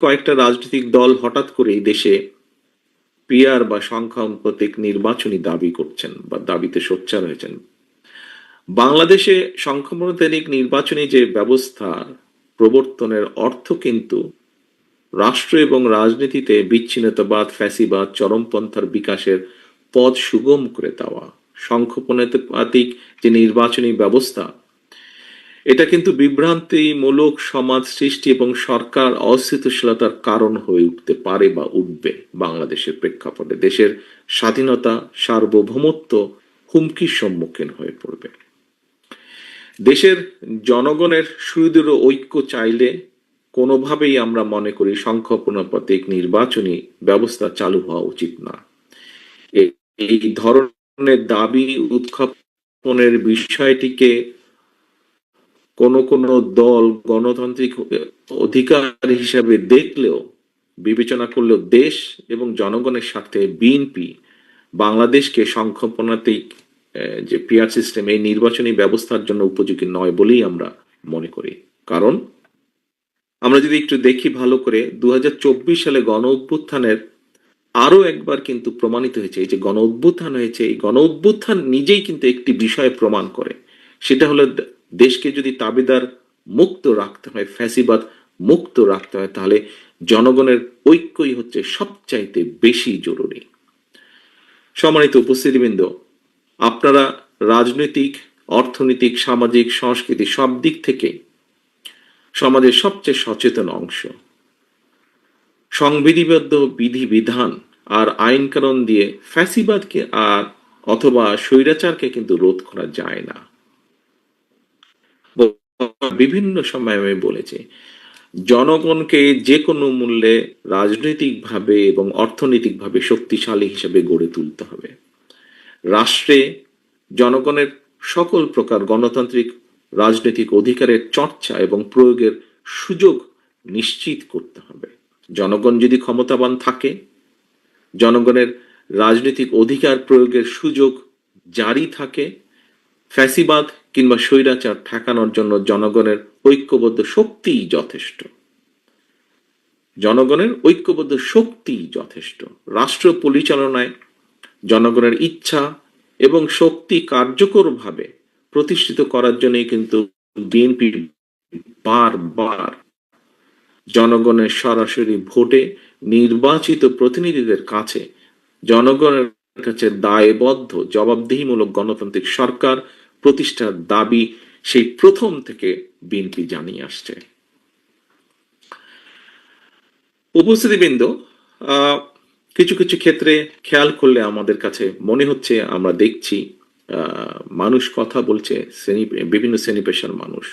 কয়েকটা রাজনৈতিক দল হঠাৎ করে এই দেশে পিআর বা সংখ্যানুপাতিক নির্বাচনী দাবি করছেন বা দাবিতে সোচ্চার হয়েছেন। বাংলাদেশে সংখ্যানুপাতিক নির্বাচনী যে ব্যবস্থা প্রবর্তনের অর্থ কিন্তু রাষ্ট্র এবং রাজনীতিতে বিচ্ছিন্নতাবাদ, ফ্যাসিবাদ, চরমপন্থার বিকাশের পথ সুগম করে দেওয়া। সংখ্যানুপাতিক যে নির্বাচনী ব্যবস্থা, এটা কিন্তু বিভ্রান্তিমূলক সমাজ সৃষ্টি এবং সরকার অস্থিতিশীলতার কারণ হয়ে উঠতে পারে বা উঠবে। বাংলাদেশের প্রেক্ষাপটে দেশের স্বাধীনতা, সার্বভৌমত্ব হুমকির সম্মুখীন হয়ে পড়বে। দেশের জনগণের সুদৃঢ় ঐক্য চাইলে কোনোভাবেই আমরা মনে করি সংখ্যানুপাতিক নির্বাচনী ব্যবস্থা চালু হওয়া উচিত না। এই ধরনের দাবি উত্থাপনের বিষয়টিকে কোন দল গণতান্ত্রিক অধিকার হিসাবে দেখলেও, বিবেচনা করলেও দেশ এবং জনগণের সাথে বিএনপি বাংলাদেশকে সংখ্যানুপাতিক যে পিআর সিস্টেম, এই নির্বাচনী ব্যবস্থার জন্য উপযোগী নয় বলেই আমরা মনে করি। কারণ আমরা যদি একটু দেখি ভালো করে, 2024 সালে গণ অভ্যুত্থানের আরো একবার কিন্তু প্রমাণিত হয়েছে, এই যে গণ অভ্যুত্থান হয়েছে, এই গণ অভ্যুত্থান নিজেই কিন্তু একটি বিষয় প্রমাণ করে। সেটা হলো দেশকে যদি তাবেদার মুক্ত রাখতে হয়, ফ্যাসিবাদ মুক্ত রাখতে হয়, তাহলে জনগণের ঐক্যই হচ্ছে সবচাইতে বেশি জরুরি। সম্মানিত উপস্থিতিবৃন্দ, আপনারা রাজনৈতিক, অর্থনৈতিক, সামাজিক, সংস্কৃতি সব দিক থেকে সমাজের সবচেয়ে সচেতন অংশ। সংবিধিবদ্ধ বিধিবিধান আর আইন কানুন দিয়ে ফ্যাসিবাদকে আর অথবা স্বৈরাচারকে কিন্তু রোধ করা যায় না। বিভিন্ন সময় আমি বলেছি, জনগণকে যে কোনো মূল্যে রাজনৈতিকভাবে এবং অর্থনৈতিকভাবে শক্তিশালী হিসেবে গড়ে তুলতে হবে। রাষ্ট্রে জনগণের সকল প্রকার গণতান্ত্রিক রাজনৈতিক অধিকারের চর্চা এবং প্রয়োগের সুযোগ নিশ্চিত করতে হবে। জনগণ যদি ক্ষমতাবান থাকে, জনগণের রাজনৈতিক অধিকার প্রয়োগের সুযোগ জারি থাকে, ফ্যাসিবাদ কিংবা স্বৈরাচার ঠেকানোর জন্য জনগণের ঐক্যবদ্ধ শক্তিই যথেষ্ট। জনগণের ঐক্যবদ্ধ শক্তিই যথেষ্ট। রাষ্ট্র পরিচালনায় জনগণের ইচ্ছা এবং শক্তি কার্যকরভাবে প্রতিষ্ঠিত করার জন্যই কিন্তু বিএনপি বারবার জনগণের সরাসরি ভোটে নির্বাচিত প্রতিনিধিদের কাছে, জনগণের কাছে দায়বদ্ধ জবাবদিহিমূলক গণতান্ত্রিক সরকার প্রতিষ্ঠার দাবি সেই প্রথম থেকে বিএনপি জানিয়ে আসছে। উপস্থিতিবৃন্দ, কিছু কিছু ক্ষেত্রে খেয়াল করলে আমাদের কাছে মনে হচ্ছে, আমরা দেখছি মানুষ কথা বলছে, বিভিন্ন শ্রেণী পেশার মানুষ।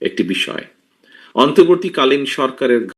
একটি বিষয়, অন্তর্বর্তীকালীন সরকারের